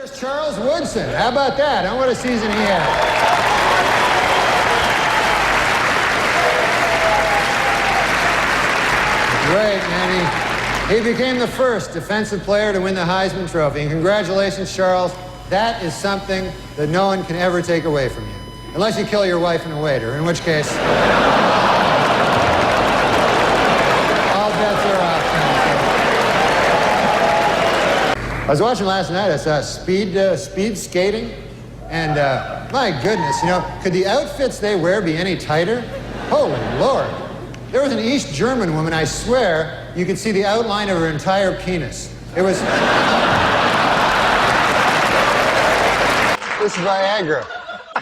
There's Charles Woodson. How about that? What a season he had. Great, man. He became the first defensive player to win the Heisman Trophy. And congratulations, Charles. That is something that no one can ever take away from you. Unless you kill your wife and a waiter, in which case... all bets are off. I was watching last night. I saw speed skating. And my goodness, you know, could the outfits they wear be any tighter? Holy Lord. There was an East German woman, I swear, you could see the outline of her entire penis. It was... This is Viagra.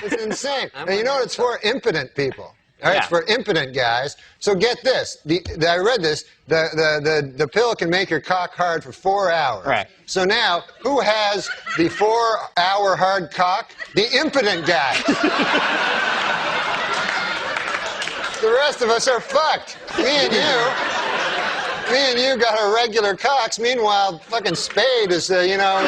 It's insane. And you know what it's for? Impotent people. All right, yeah. It's for impotent guys. So get this. I read this. The pill can make your cock hard for 4 hours. Right. So now, who has the 4-hour hard cock? The impotent guy. The rest of us are fucked. Me and you got our regular cocks. Meanwhile, fucking Spade is, you know...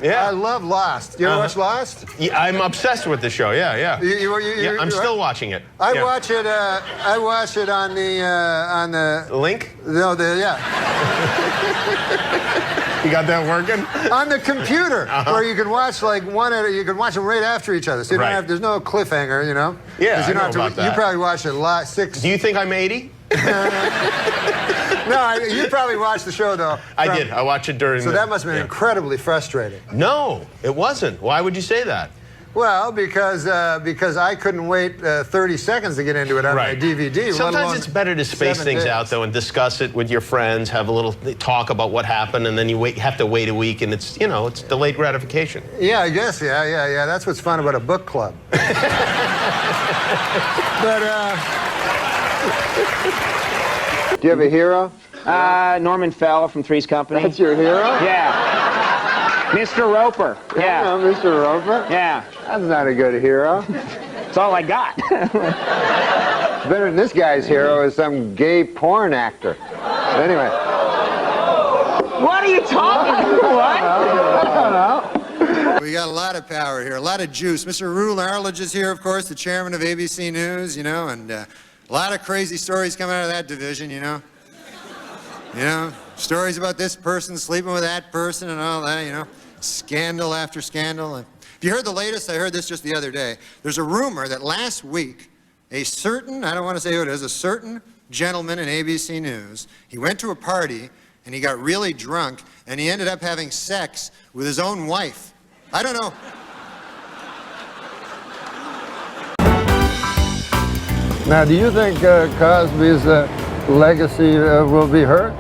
Yeah. I love Lost. You ever watch Lost? Yeah, I'm obsessed with the show. Yeah, yeah. Yeah, I'm still watching it. I watch it on the link. No, yeah. You got that working? On the computer, where you can watch like you can watch them right after each other. So you don't have. There's no cliffhanger, you know. Yeah, you I know about that. You probably watch it 6. Do you think I'm 80? No, you probably watched the show, though. I did. I watched it during. So that must have been incredibly frustrating. No, it wasn't. Why would you say that? Well, because I couldn't wait 30 seconds to get into it on my DVD. Sometimes it's better to space things out, though, and discuss it with your friends, have a little talk about what happened, and then you have to wait a week, and it's, you know, it's delayed gratification. Yeah, I guess, yeah. That's what's fun about a book club. Do you have a hero? Norman Fell from Three's Company. That's your hero? Yeah. Mr. Roper. Yeah. Oh, Mr. Roper? Yeah. That's not a good hero. That's all I got. Better than this guy's hero is some gay porn actor. Anyway. What are you talking about? What? I don't know. We got a lot of power here, a lot of juice. Mr. Rule Arledge is here, of course, the chairman of ABC News, you know, and a lot of crazy stories coming out of that division, you know. You know, stories about this person sleeping with that person and all that, you know. Scandal after scandal. If you heard the latest, I heard this just the other day. There's a rumor that last week, a certain, I don't want to say who it is, a certain gentleman in ABC News, he went to a party and he got really drunk and he ended up having sex with his own wife. I don't know. Now, do you think Cosby's legacy will be hurt?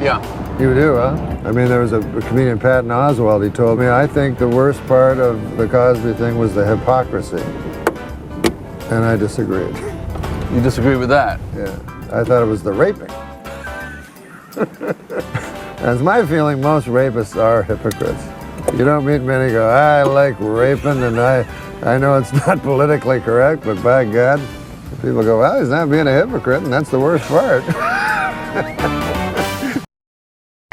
Yeah. You do, huh? I mean, there was a comedian, Patton Oswalt, he told me, I think the worst part of the Cosby thing was the hypocrisy. And I disagreed. You disagree with that? Yeah. I thought it was the raping. That's my feeling. Most rapists are hypocrites. You don't meet many who go, I like raping and I know it's not politically correct, but by God, people go, well, he's not being a hypocrite, and that's the worst part.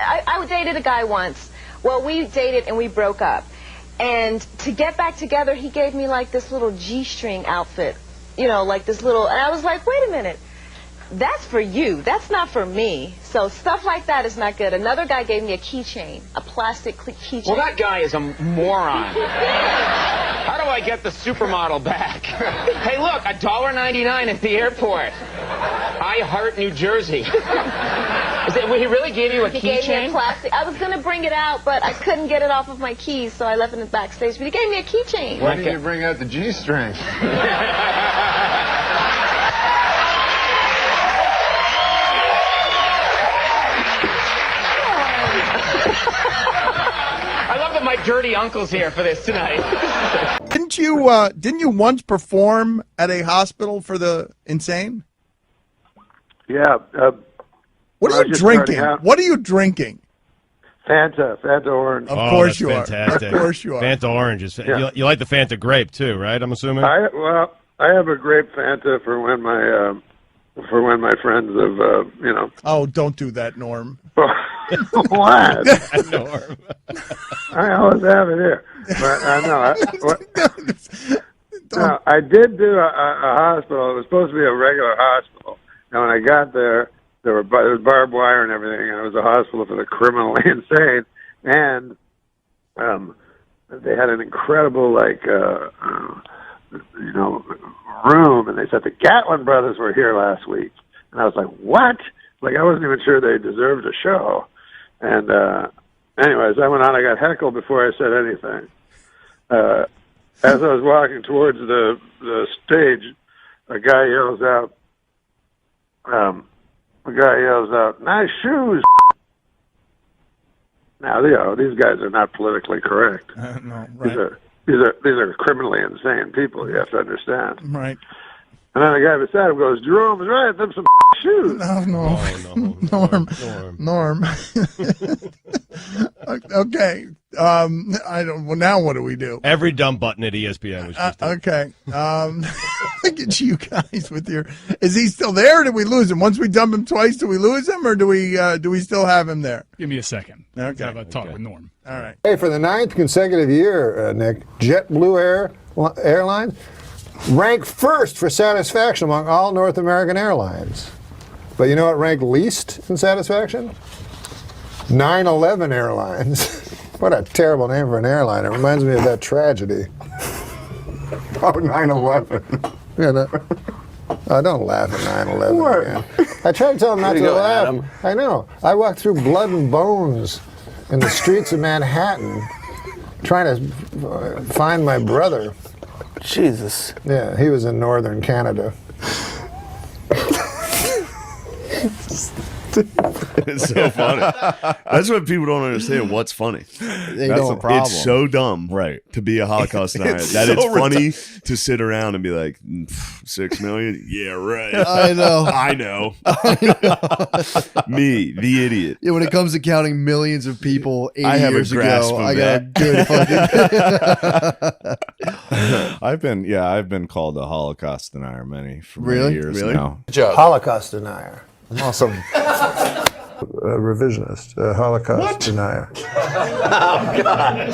I dated a guy once. Well, we dated and we broke up. And to get back together, he gave me like this little G-string outfit. You know, like this little, and I was like, wait a minute. That's for you. That's not for me. So stuff like that is not good. Another guy gave me a keychain, a plastic keychain. Well, that guy is a moron. How do I get the supermodel back? Hey, look, $1.99 at the airport. I heart New Jersey. He really gave you a keychain? He gave me a plastic. I was going to bring it out, but I couldn't get it off of my keys, so I left it backstage. But he gave me a keychain. Why didn't you bring out the G-string? I love that my dirty uncle's here for this tonight. Didn't you once perform at a hospital for the insane? Yeah. What are you drinking? What are you drinking? Fanta Orange. Of course you fantastic. are. Of course you are. Fanta Orange is. You like the Fanta Grape too, right? I'm assuming. I have a grape Fanta for when my friends have Oh, don't do that, Norm. What? Norm. I always have it here. But I know. No, I did do a hospital. It was supposed to be a regular hospital. And when I got there, there was barbed wire and everything, and it was a hospital for the criminally insane. And they had an incredible, room. And they said the Gatlin brothers were here last week. And I was like, what? Like, I wasn't even sure they deserved a show. And anyways, I went on. I got heckled before I said anything. As I was walking towards the stage, a guy yells out, "Nice shoes." Now, these guys are not politically correct. No, right. These are criminally insane people. You have to understand. Right. And then the guy beside him goes, "Jerome's right. Them some shoes." Norm. Okay. I don't. Well, now what do we do? Every dumb button at ESPN was just okay. Look at you guys with your. Is he still there? Or did we lose him? Once we dump him twice, do we lose him, or do we still have him there? Give me a second. Okay. Have a talk with Norm. All right. Hey, for the 9th consecutive year, Nick, JetBlue Airlines ranked first for satisfaction among all North American airlines. But you know what ranked least in satisfaction? 9/11 Airlines. What a terrible name for an airline. It reminds me of that tragedy. Oh, 9/11. Yeah, don't laugh at 9/11 again. I tried to tell him not to laugh. Adam. I know. I walked through blood and bones in the streets of Manhattan trying to find my brother. Jesus. Yeah, he was in northern Canada. It's so funny. That's what people don't understand. What's funny? That's the problem. It's so dumb, right, to be a Holocaust denier. It's funny to sit around and be like, 6 million? Yeah, right. I know. I know. Me, the idiot. Yeah, when it comes to counting millions of people 80 I have years a grasp ago, of I got that. a good fucking. I've been called a Holocaust denier many years now. Good job. Holocaust denier. I'm also a revisionist, a Holocaust denier. Oh, God.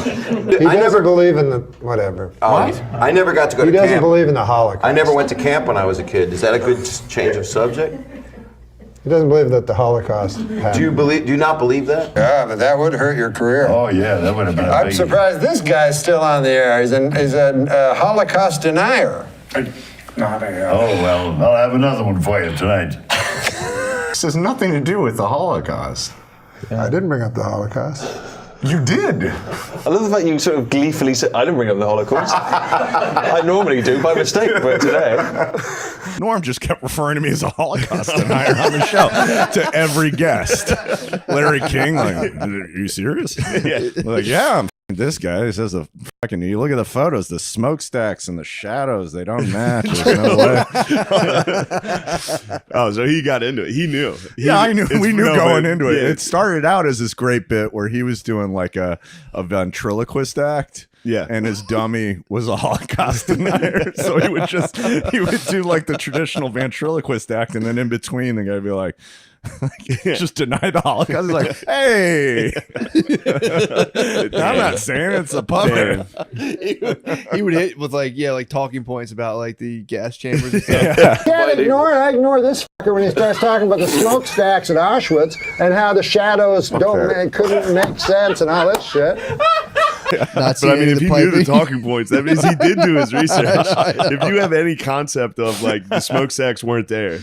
He doesn't believe in the whatever. What? I never got to go to camp. He doesn't believe in the Holocaust. I never went to camp when I was a kid. Is that a good change of subject? He doesn't believe that the Holocaust happened. Do you not believe that? Yeah, but that would hurt your career. Oh, yeah, that would have been I'm surprised this guy's still on the air. He's a Holocaust denier. Oh, well, I'll have another one for you tonight. This has nothing to do with the Holocaust. I didn't bring up the Holocaust. You did. I love the fact you sort of gleefully said, I didn't bring up the Holocaust. I normally do by mistake, but today. Norm just kept referring to me as a Holocaust denier on the show to every guest. Larry King, like, are you serious? Yeah. Like, yeah, I'm this guy. He says the fucking. You look at the photos, the smokestacks and the shadows. They don't match. There's no way. Oh, so he got into it. He knew. I knew. We knew going into it. Yeah. It started out as this great bit where he was doing like a ventriloquist act. Yeah. And his dummy was a Holocaust denier. So he would do like the traditional ventriloquist act, and then in between the guy would be like, just deny the Holocaust. He's like, hey, I'm not saying it's a puppet. He would hit with like talking points about like the gas chambers and stuff. I ignore this fucker when he starts talking about the smokestacks at Auschwitz and how the shadows couldn't make sense and all that shit. But I mean, if he knew the talking points, that means he did do his research. If you have any concept of like the smokestacks weren't there,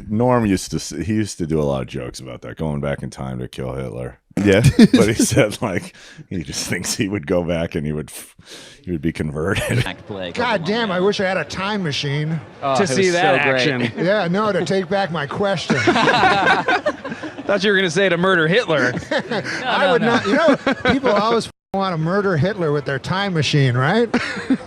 Norm used to do a lot of jokes about that, going back in time to kill Hitler. Yeah, but he said like he just thinks he would go back and he would be converted. God damn! I wish I had a time machine to see that action. Yeah, no, to take back my question. Thought you were going to say to murder Hitler. I would not. You know, people always want to murder Hitler with their time machine, right?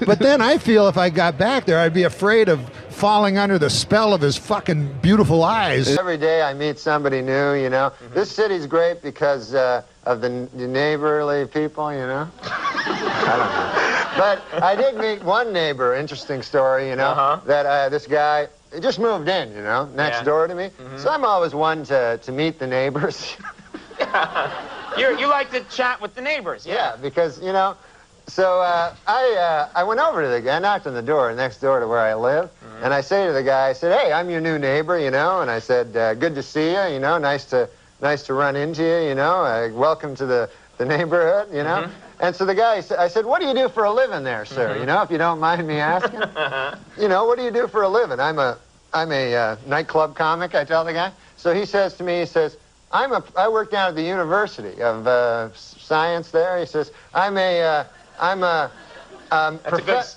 But then I feel if I got back there, I'd be afraid of falling under the spell of his fucking beautiful eyes. Every day I meet somebody new, you know. This city's great because of the neighborly people, you know. I don't know. But I did meet one neighbor, interesting story, you know, that this guy, he just moved in, you know, next door to me. So I'm always one to meet the neighbors. You like to chat with the neighbors, Yeah, because, you know, so I went over to the guy, I knocked on the door next door to where I live, and I say to the guy, I said, hey, I'm your new neighbor, you know, and I said, good to see you, you know, nice to run into you, you know, welcome to the neighborhood, you know. And so the guy, I said, what do you do for a living there, sir, you know, if you don't mind me asking? You know, what do you do for a living? I'm a nightclub comic, I tell the guy. So he says to me, he says, I work down at the University of Science there. He says,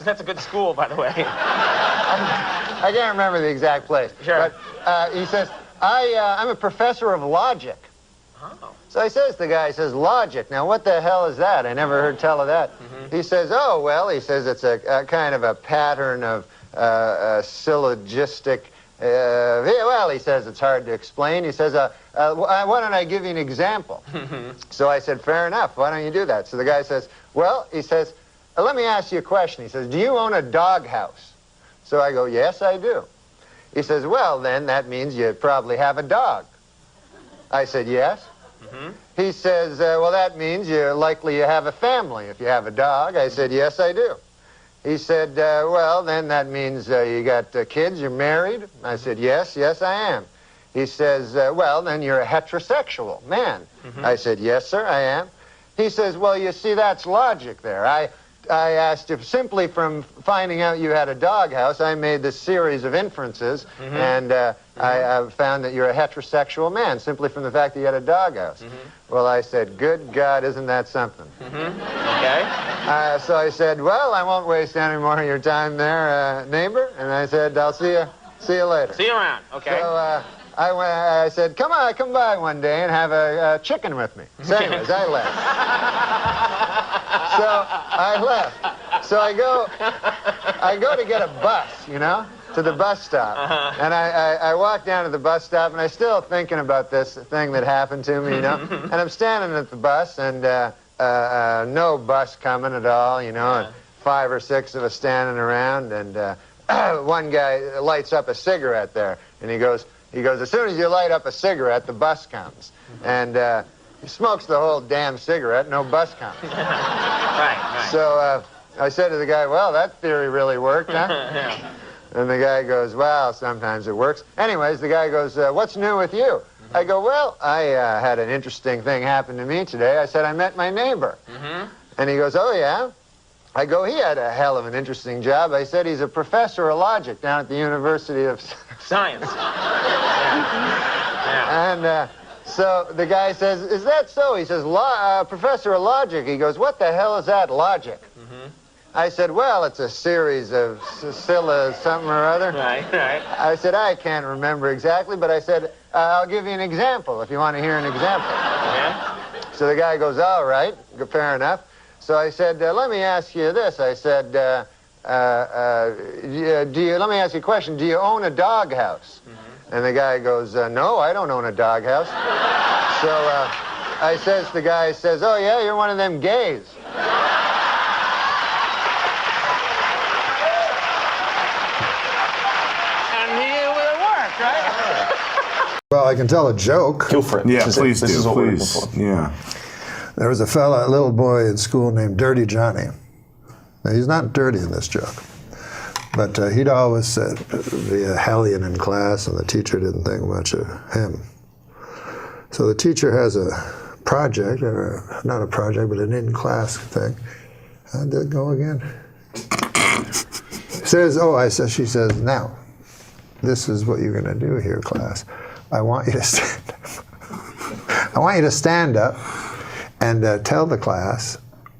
that's a good school, by the way. I can't remember the exact place. Sure. But he says, I'm a professor of logic. Oh. So I says to the guy, he says, logic. Now, what the hell is that? I never heard tell of that. He says, oh, well, he says it's a kind of a pattern of syllogistic. Well, he says it's hard to explain. He says, why don't I give you an example? So I said, fair enough. Why don't you do that? So the guy says, well, he says, let me ask you a question. He says, do you own a doghouse? So I go, yes, I do. He says, well, then that means you probably have a dog. I said, yes. He says, well, that means you have a family if you have a dog. I said, yes, I do. He said, well, then that means you got kids, you're married? I said, yes, I am. He says, well, then you're a heterosexual man. I said, yes, sir, I am. He says, well, you see, that's logic there. I asked if simply from finding out you had a doghouse, I made this series of inferences, and I found that you're a heterosexual man simply from the fact that you had a doghouse. Well, I said, good God, isn't that something? Okay. So I said, well, I won't waste any more of your time there, neighbor. And I said, I'll see you later. See you around, okay. So I said, come by one day and have a chicken with me. So anyways, I left. So I go to get a bus, you know, to the bus stop. And I walk down to the bus stop, and I'm still thinking about this thing that happened to me, you know. And I'm standing at the bus, and no bus coming at all, you know, and 5 or 6 of us standing around, and one guy lights up a cigarette there, and he goes, as soon as you light up a cigarette, the bus comes. And he smokes the whole damn cigarette, no bus comes. Right. So I said to the guy, well, that theory really worked, huh? Yeah. And the guy goes, well, sometimes it works. Anyways, the guy goes, what's new with you? I go, well, I had an interesting thing happen to me today. I said, I met my neighbor. And he goes, oh, yeah? I go, he had a hell of an interesting job. I said, he's a professor of logic down at the University of Science. And so the guy says, is that so? He says, professor of logic. He goes, what the hell is that, logic? I said, well, it's a series of something or other. Right. I said, I can't remember exactly, but I said, I'll give you an example if you want to hear an example. So the guy goes, all right, fair enough. So I said, let me ask you this. I said, let me ask you a question. Do you own a doghouse? And the guy goes, no, I don't own a doghouse. So the guy says, oh, yeah, you're one of them gays. Well, I can tell a joke. Go for it. Yeah, please do. Please. Yeah. There was a little boy in school named Dirty Johnny. Now, he's not dirty in this joke, but he'd always be a hellion in class, and the teacher didn't think much of him. So the teacher has a project, or not a project, but an in-class thing. How'd that go again? She says, now, this is what you're going to do here, class. I want you to stand up and tell the class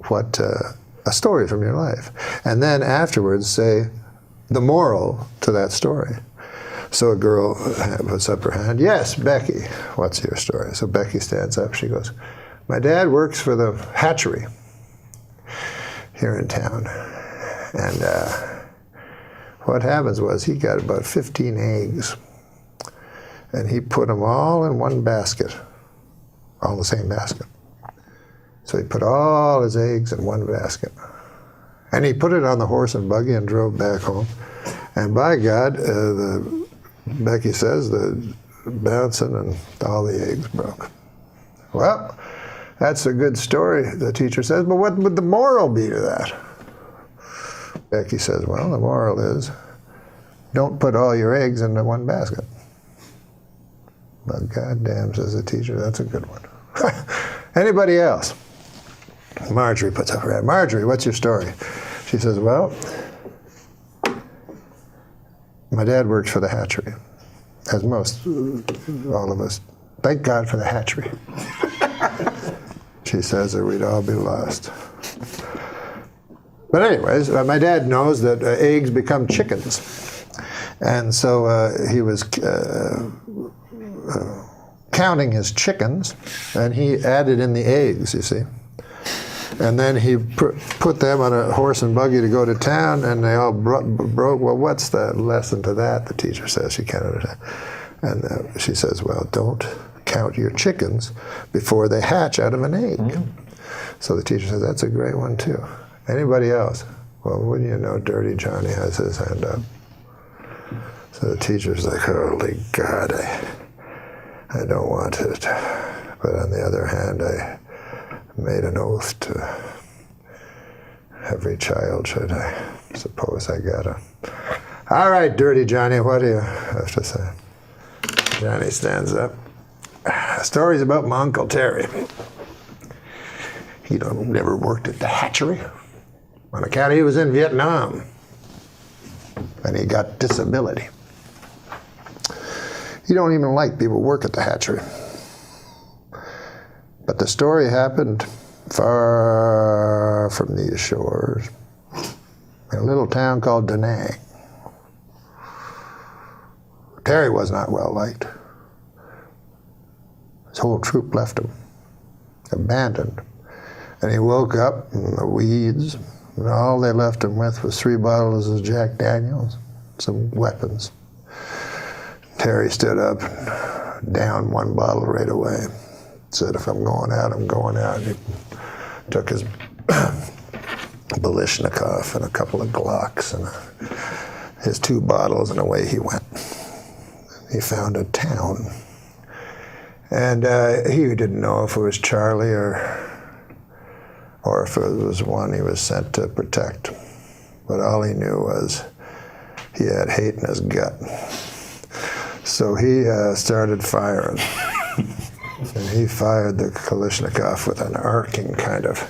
what a story from your life, and then afterwards say the moral to that story. So a girl puts up her hand. Yes, Becky. What's your story? So Becky stands up. She goes, my dad works for the hatchery here in town, and what happens was he got about 15 eggs. And he put them all in one basket, all the same basket. So he put all his eggs in one basket. And he put it on the horse and buggy and drove back home. And by God, Becky says, the bouncing and all the eggs broke. Well, that's a good story, the teacher says, but what would the moral be to that? Becky says, well, the moral is, don't put all your eggs into one basket. But goddamn, says the teacher, that's a good one. Anybody else? Marjorie puts up her hand. Marjorie, what's your story? She says, well, my dad works for the hatchery, as most, all of us. Thank God for the hatchery. She says, or we'd all be lost. But anyways, my dad knows that eggs become chickens. And so he was counting his chickens, and he added in the eggs, you see. And then he put them on a horse and buggy to go to town, and they all broke. Well, what's the lesson to that? The teacher says she can't understand. And she says, well, don't count your chickens before they hatch out of an egg. So the teacher says, that's a great one, too. Anybody else? Well, wouldn't you know, Dirty Johnny has his hand up. So the teacher's like, holy God, I don't want it. But on the other hand, I made an oath to every child, should I suppose I gotta. All right, Dirty Johnny, what do you have to say? Johnny stands up. Stories about my Uncle Terry. He never worked at the hatchery on account he was in Vietnam, and he got disability. He don't even like people work at the hatchery. But the story happened far from these shores, in a little town called Da Nang. Terry was not well liked. His whole troop left him, abandoned. And he woke up in the weeds, and all they left him with was 3 bottles of Jack Daniels, some weapons. Terry stood up and downed 1 bottle right away. Said, if I'm going out, I'm going out. He took his Balishnikov and a couple of Glocks and his 2 bottles, and away he went. He found a town. And he didn't know if it was Charlie or if it was one he was sent to protect. But all he knew was he had hate in his gut. So he started firing. And he fired the Kalashnikov with an arcing kind of,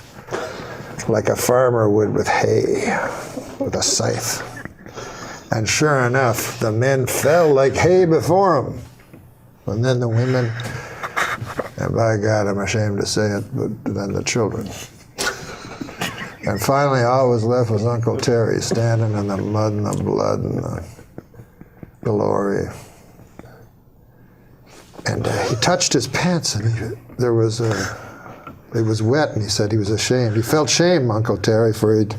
like a farmer would with hay, with a scythe. And sure enough, the men fell like hay before him. And then the women, and by God, I'm ashamed to say it, but then the children. And finally, all was left was Uncle Terry standing in the mud and the blood and the glory. And he touched his pants, and it was wet, and he said he was ashamed. He felt shame, Uncle Terry, for he'd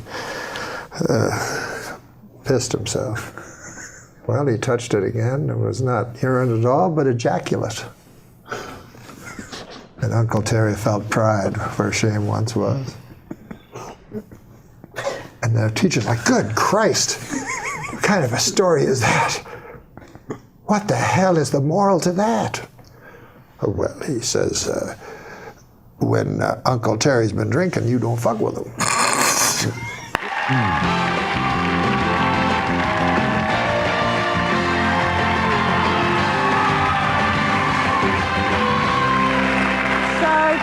pissed himself. Well, he touched it again. It was not urine at all, but ejaculate. And Uncle Terry felt pride where shame once was. And the teacher's like, good Christ, what kind of a story is that? What the hell is the moral to that? Well, he says, when Uncle Terry's been drinking, you don't fuck with him. So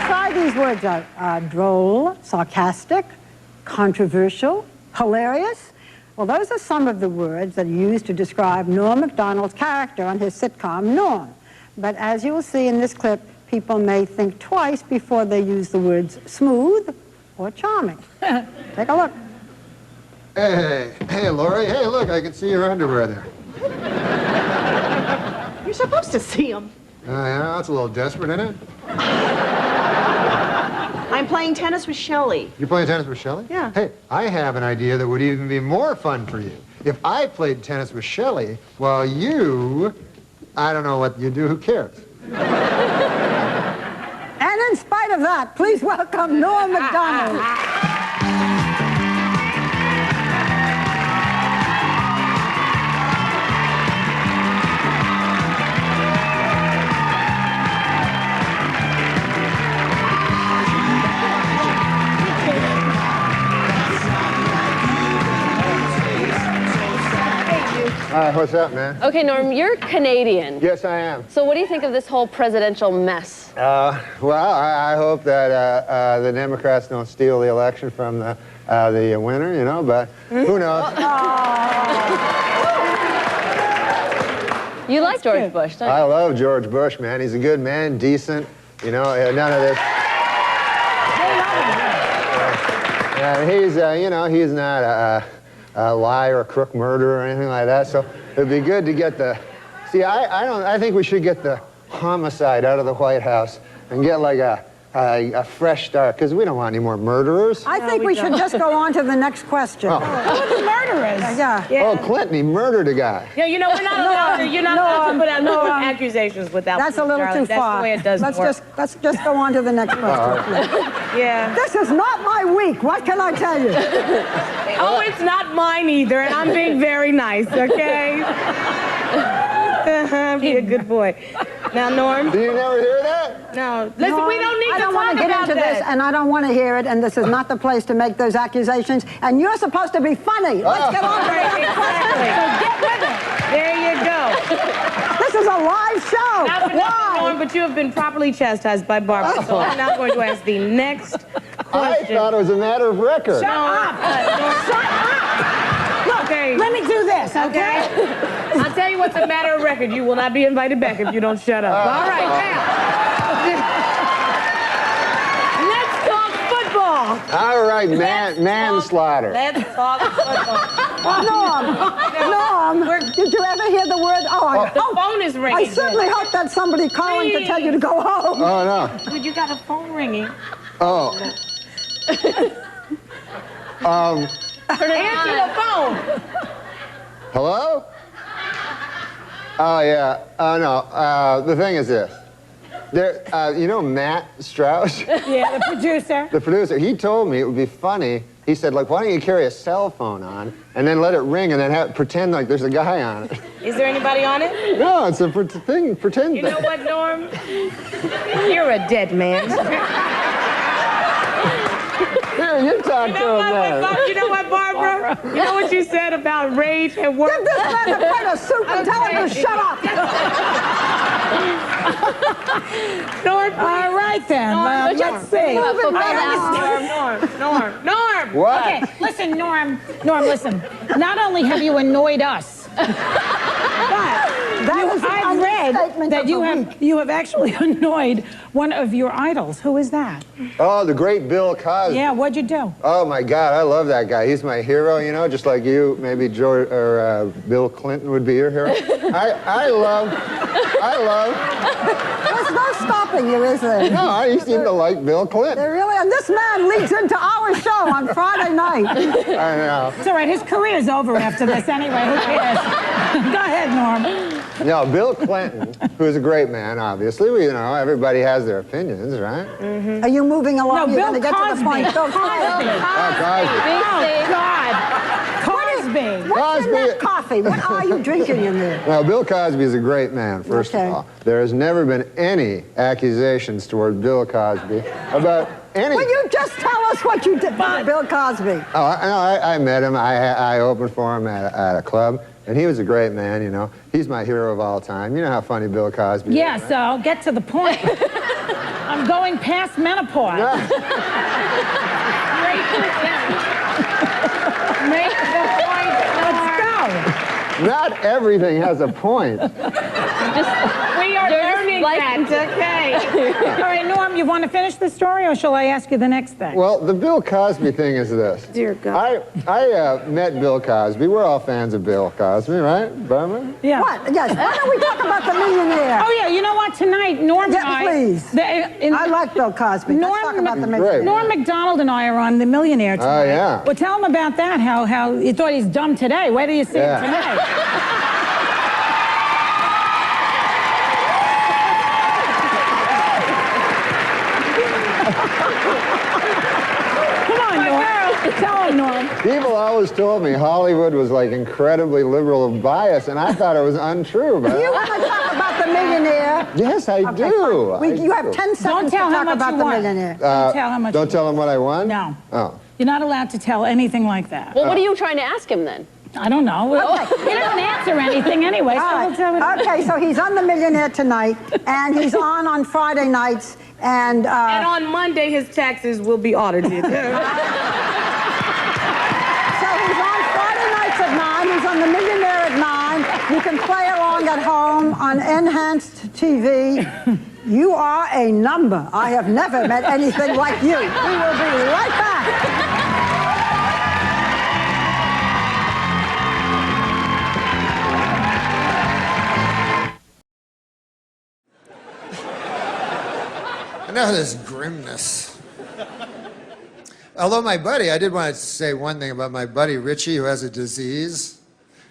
try these words out. Droll, sarcastic, controversial, hilarious. Well, those are some of the words that are used to describe Norm Macdonald's character on his sitcom, Norm. But as you will see in this clip, people may think twice before they use the words smooth or charming. Take a look. Hey, Lori. Hey, look, I can see your underwear there. You're supposed to see them. Yeah, that's a little desperate, isn't it? I'm playing tennis with Shelley. You're playing tennis with Shelley? Yeah. Hey, I have an idea that would even be more fun for you. If I played tennis with Shelley, while you, I don't know what you do, who cares? And in spite of that, please welcome Norm Macdonald. All right, what's up, man? Okay, Norm, you're Canadian. Yes, I am. So what do you think of this whole presidential mess? Well, I hope that the Democrats don't steal the election from the winner, you know, but who knows? You like George Bush, don't you? I love George Bush, man. He's a good man, decent, you know, none of this. And he's, you know, he's not a liar, a crook, murderer, or anything like that. So it'd be good to get the. See, I think we should get the homicide out of the White House and get like a fresh start, because we don't want any more murderers. I think we should just go on to the next question. Oh. Who are the murderers? Yeah. Oh, Clinton, he murdered a guy. Yeah, you know, we're not allowed to, you're not allowed to put out no accusations without. That's a little too far. That's the way it doesn't work. Let's just go on to the next question. Yeah. This is not my week. What can I tell you? Oh, it's not mine either, and I'm being very nice, okay? Be a good boy. Now, Norm. Do you never hear that? No. Listen, we don't need to talk want to get about into that. this, and I don't want to hear it, and this is not the place to make those accusations, and you're supposed to be funny. Let's get on to the next question. So get with it. There you go. This is a live show. Not for nothing, Norm, but you have been properly chastised by Barbara, so I'm now going to ask the next question. I thought it was a matter of record. Shut up. Shut up. Look, let me do this, okay? I'll tell you what's a matter of record. You will not be invited back if you don't shut up. All right, now. Let's talk football. All right, manslaughter. Let's talk football. Norm, did you ever hear the word? The phone is ringing. I certainly hope that's somebody calling to tell you to go home. Oh, no. Dude, you got a phone ringing. Oh. Answer the phone. Hello? Oh, yeah. Oh, no. The thing is this. There, you know Matt Strauss? Yeah, the producer. The producer. He told me it would be funny. He said, like, why don't you carry a cell phone on and then let it ring and then pretend like there's a guy on it? Is there anybody on it? No, it's a thing. Pretend. You know what, Norm? You're a dead man. Here, you talk to him, man. You know what, Barbara? You know what you said about rage and work? Give this man a plate of soup and tell him to shut up. Norm, all right then. Let's see. Norm. What? Okay, listen, Norm, listen. Not only have you annoyed us, but I've read that you have actually annoyed one of your idols. Who is that? Oh, the great Bill Cosby. Yeah, what'd you do? Oh my God, I love that guy. He's my hero, you know, just like you, maybe George or Bill Clinton would be your hero. I love. There's no stopping you, is there? No, you seem to like Bill Clinton. They really, and this man leads into our show on Friday night. I know. It's all right, his career's over after this anyway. Who cares? Go ahead, Norm. No, Bill Clinton, who's a great man, obviously. You know, everybody has their opinions, right? Mm-hmm. Are you moving along? No, You're Bill going to get to the point. Cosby. Cosby. Oh, God. Cosby. What's in that coffee? What are you drinking in there? Now, Bill Cosby is a great man, first of all. There has never been any accusations toward Bill Cosby about any... Will you just tell us what you did for Bill Cosby? Oh, I met him. I opened for him at a club, and he was a great man, you know. He's my hero of all time. You know how funny Bill Cosby is, Yeah, right? so I'll get to the point. I'm going past menopause. Make the point. Let's go. Not everything has a point. We are learning that, okay? All right, Norm, you want to finish the story, or shall I ask you the next thing? Well, the Bill Cosby thing is this. Dear God. I met Bill Cosby. We're all fans of Bill Cosby, right, Barbara? Yeah. What? Yes. Why don't we talk about the millionaire? Oh, yeah, you know what? Tonight, Norm and I... please. I like Bill Cosby. Let's talk about the millionaire. Norm Macdonald and I are on The Millionaire tonight. Oh, yeah. Well, tell him about that, how you thought he's dumb today. Where do you see him tonight? Come on, Norm. Tell him, Norm. People always told me Hollywood was like incredibly liberal of bias, and I thought it was untrue. But You want to talk about the millionaire? Yes, I do. You have 10 seconds to tell how talk much about you the want. millionaire. Don't tell how much. Don't tell him what I won? No. Oh. You're not allowed to tell anything like that. Well, what are you trying to ask him then? I don't know. Okay. You didn't answer anything anyway. All right. Okay, so he's on The Millionaire Tonight, and he's on Friday nights, and on Monday his taxes will be audited. So he's on Friday nights at 9. He's on The Millionaire at 9. You can play along at home on enhanced TV. You are a number. I have never met anything like you. We will be right back. Enough of this grimness. Although my buddy, I did want to say one thing about my buddy Richie, who has a disease,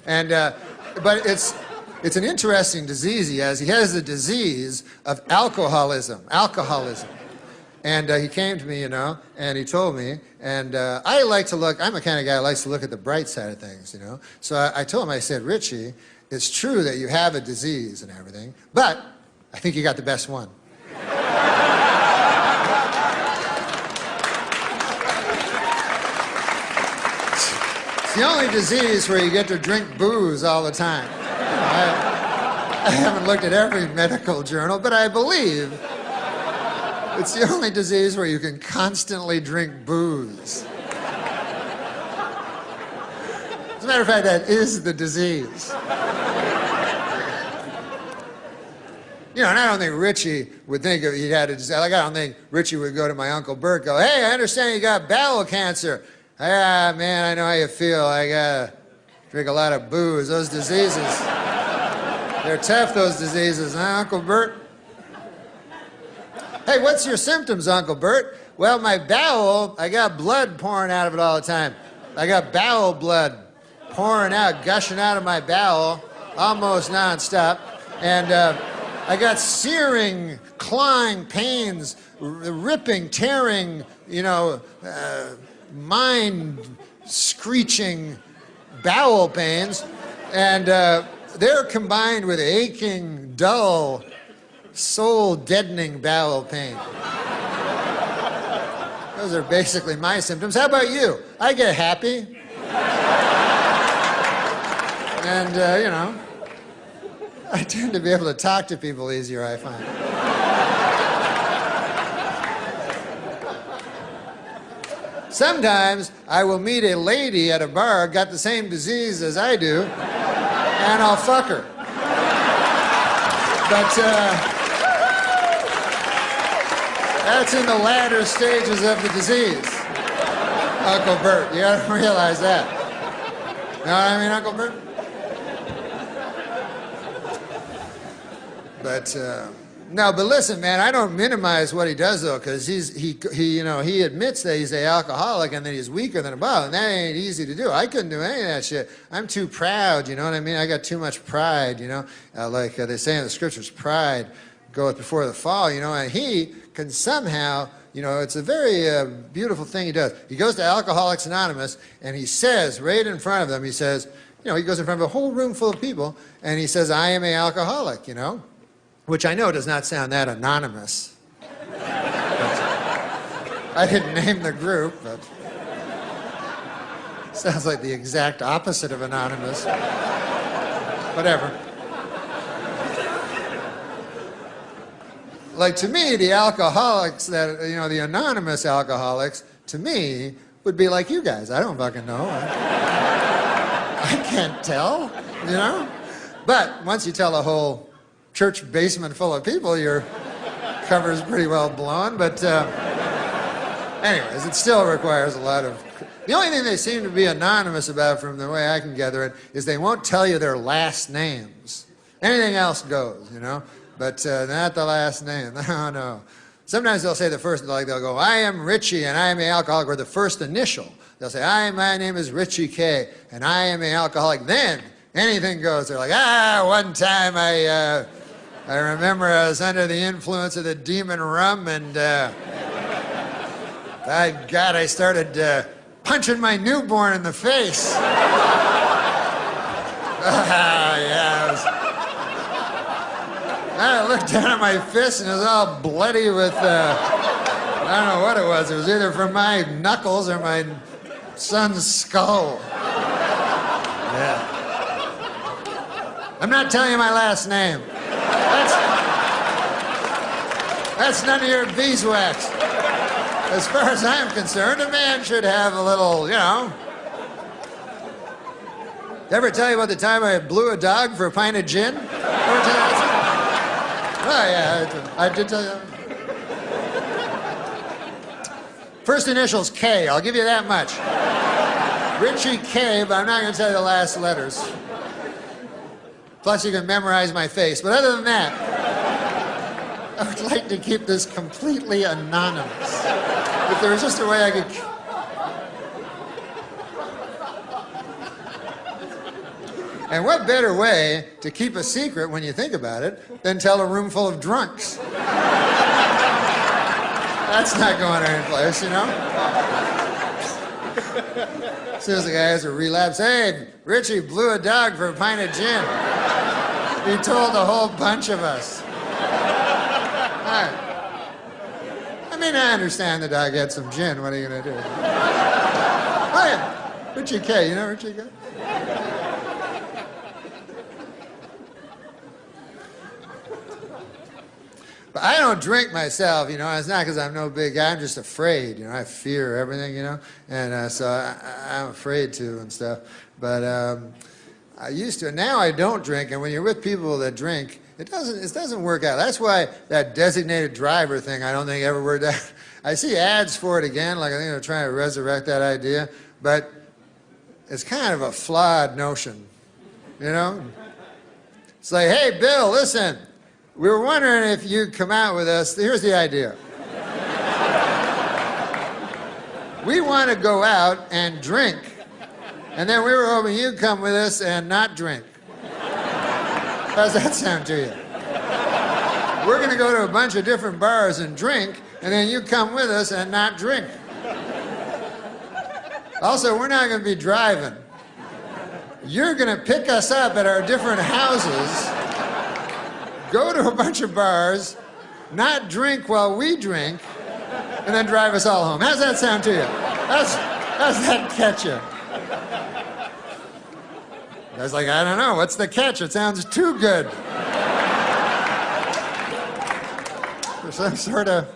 and but it's an interesting disease he has. He has the disease of alcoholism. And he came to me, you know, and he told me, and I like to look. I'm the kind of guy who likes to look at the bright side of things, you know. So I told him, I said, Richie, it's true that you have a disease and everything, but I think you got the best one. It's the only disease where you get to drink booze all the time. I haven't looked at every medical journal, but I believe it's the only disease where you can constantly drink booze. As a matter of fact, that is the disease. You know, and I don't think Richie would think if he had a disease. Like, I don't think Richie would go to my Uncle Bert, go, hey, I understand you got bowel cancer. Ah, man, I know how you feel. I gotta drink a lot of booze. Those diseases, they're tough, those diseases, huh, Uncle Bert? Hey, what's your symptoms, Uncle Bert? Well, my bowel, I got blood pouring out of it all the time. I got bowel blood pouring out, gushing out of my bowel, almost nonstop. And I got searing, clawing pains, ripping, tearing, you know, mind-screeching bowel pains, and they're combined with aching, dull, soul-deadening bowel pain. Those are basically my symptoms. How about you? I get happy. And, you know, I tend to be able to talk to people easier, I find. Sometimes I will meet a lady at a bar, got the same disease as I do, and I'll fuck her. But that's in the latter stages of the disease, Uncle Bert. You gotta realize that. You know what I mean, Uncle Bert? But no, but listen, man, I don't minimize what he does though, because he admits that he's an alcoholic and that he's weaker than a bottle, and that ain't easy to do. I couldn't do any of that shit. I'm too proud, you know what I mean? I got too much pride, you know, like they say in the scriptures, pride goeth before the fall, you know, and he can somehow, you know, it's a very beautiful thing he does. He goes to Alcoholics Anonymous and he says right in front of them, he says, you know, he goes in front of a whole room full of people and he says, I am an alcoholic, you know. Which I know does not sound that anonymous. I didn't name the group, but sounds like the exact opposite of anonymous. Whatever. Like, to me, the alcoholics that, you know, the anonymous alcoholics, to me, would be like you guys. I don't fucking know. I can't tell, you know? But once you tell a whole church basement full of people, your cover's pretty well blown, but anyways, it still requires a lot of... The only thing they seem to be anonymous about, from the way I can gather it, is they won't tell you their last names. Anything else goes, you know, but not the last name. No. Sometimes they'll say the first, like they'll go, I am Richie and I am an alcoholic, or the first initial. They'll say, my name is Richie K and I am an alcoholic. Then anything goes. They're like, one time I remember I was under the influence of the demon rum, and I started punching my newborn in the face. I looked down at my fist and it was all bloody with, I don't know what it was. It was either from my knuckles or my son's skull. Yeah. I'm not telling you my last name. That's none of your beeswax. As far as I'm concerned, a man should have a little, you know. Ever tell you about the time I blew a dog for a pint of gin? Ever tell you that? Oh, yeah, I did tell you that. First initials K, I'll give you that much. Richie K, but I'm not going to tell you the last letters. Plus, you can memorize my face. But other than that, I would like to keep this completely anonymous. If there was just a way I could... And what better way to keep a secret when you think about it than tell a room full of drunks? That's not going any place, you know? As soon as the guy has a relapse, hey, Richie blew a dog for a pint of gin. He told a whole bunch of us. I mean, I understand the dog had some gin. What are you going to do? Oh, yeah. Richie K. You know Richie K? But I don't drink myself, you know. It's not because I'm no big guy. I'm just afraid, you know. I fear everything, you know. And so I'm afraid to and stuff. But I used to. Now I don't drink. And when you're with people that drink, it doesn't work out. That's why that designated driver thing, I don't think ever worked out. I see ads for it again, like I think they're trying to resurrect that idea. But it's kind of a flawed notion, you know. It's like, hey, Bill, listen. We were wondering if you'd come out with us. Here's the idea. We want to go out and drink, and then we were hoping you'd come with us and not drink. How's that sound to you? We're going to go to a bunch of different bars and drink, and then you come with us and not drink. Also, we're not going to be driving. You're going to pick us up at our different houses, go to a bunch of bars, not drink while we drink, and then drive us all home. How's that sound to you? How's that catch you? I was like, I don't know. What's the catch? It sounds too good. For some sort of...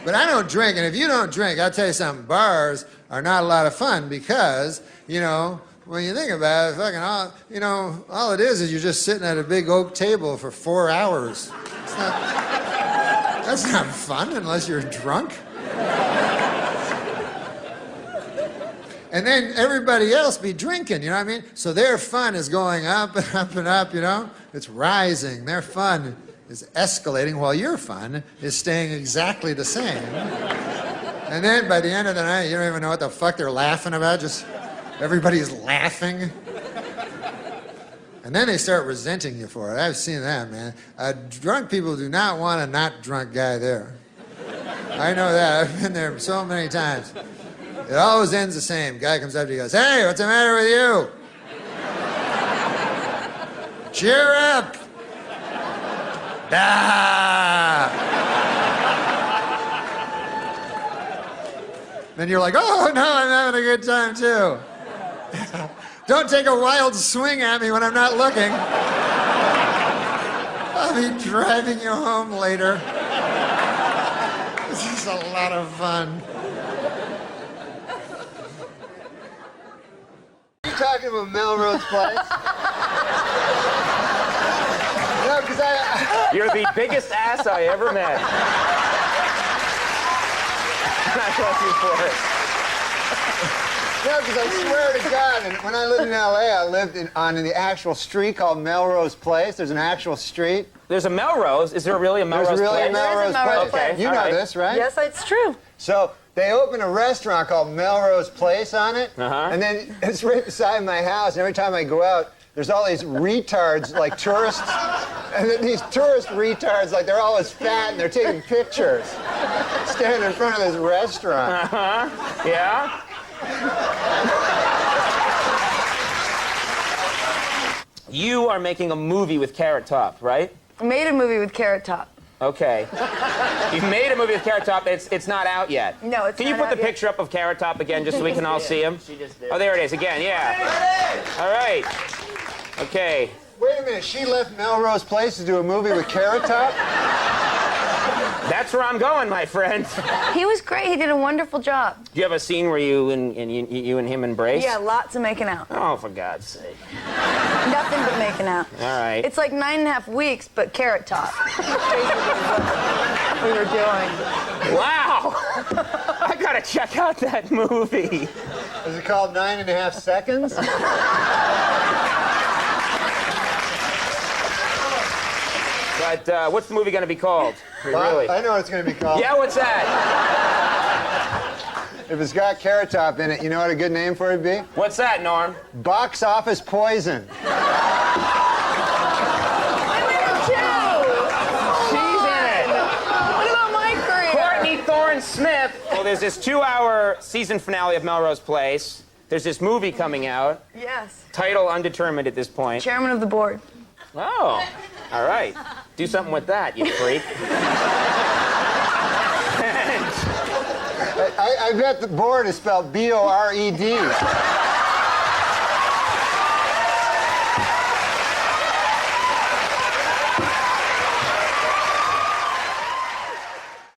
But I don't drink, and if you don't drink, I'll tell you something, bars are not a lot of fun because, you know, when you think about it, fucking all, you know, all it is you're just sitting at a big oak table for 4 hours. That's not fun unless you're drunk. And then everybody else be drinking, you know what I mean? So their fun is going up and up and up, you know? It's rising. Their fun is escalating while your fun is staying exactly the same. And then by the end of the night, you don't even know what the fuck they're laughing about. Just everybody's laughing. And then they start resenting you for it. I've seen that, man. Drunk people do not want a not drunk guy there. I know that. I've been there so many times. It always ends the same. Guy comes up to you and goes, hey, what's the matter with you? Cheer up. Ah. Then you're like, oh, no, I'm having a good time, too. Don't take a wild swing at me when I'm not looking. I'll be driving you home later. This is a lot of fun. Are you talking about Melrose Place? No, because You're the biggest ass I ever met. And I love you for it. No, because I swear to God, and when I lived in L.A., I lived on the actual street called Melrose Place. There's an actual street. There's a Melrose. Is there really a Melrose There's really place? a Melrose Place. Okay, You know this, right? Yes, it's true. So they opened a restaurant called Melrose Place on it, and then it's right beside my house. And every time I go out, there's all these retards, like tourists, and then these tourist retards, like they're always fat and they're taking pictures, standing in front of this restaurant. Yeah? You are making a movie with Carrot Top, right? I made a movie with Carrot Top. Okay. You've made a movie with Carrot Top. It's not out yet. No, it's Can you not put the out yet. picture up of Carrot Top again, just so we can all see him? She just did. Oh, there it is again. Yeah. All right. Okay. Wait a minute, she left Melrose Place to do a movie with Carrot Top? That's where I'm going, my friend. He was great. He did a wonderful job. Do you have a scene where you and him embrace? Yeah, lots of making out. Oh, for God's sake. Nothing but making out. All right. It's like 9.5 weeks, but Carrot Top. we were doing. Wow. I gotta check out that movie. Is it called 9.5 Seconds? But what's the movie gonna be called? Really? I know what it's going to be called. Yeah, what's that? If it's got Carrot Top in it, you know what a good name for it would be? What's that, Norm? Box Office Poison. What about my career? Courtney Thorne Smith. Well, there's this 2-hour season finale of Melrose Place. There's this movie coming out. Yes. Title undetermined at this point. Chairman of the board. Oh, all right. Do something with that, you freak. I bet the board is spelled B-O-R-E-D.